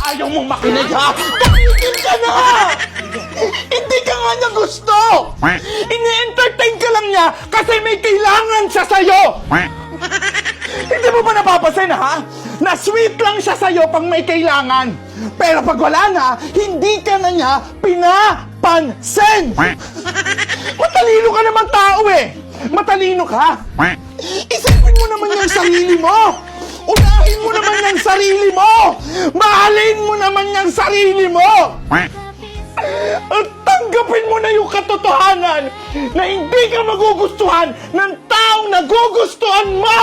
Ayaw mong makinig, ha? Tumigil ka na! Hindi ka nga niya gusto! Ini-entertain ka lang niya kasi may kailangan siya sa'yo! Hindi mo ba napapansin, ha? Na sweet lang siya sa'yo pag may kailangan. Pero pag wala na, hindi ka na niya pinapansin! Matalino ka naman tao eh! Matalino ka! Isipin mo naman yung sarili mo! Unahin mo naman yung sarili mo! Mahalin mo naman yung sarili mo! At tanggapin mo na yung katotohanan na hindi ka magugustuhan ng taong nagugustuhan mo!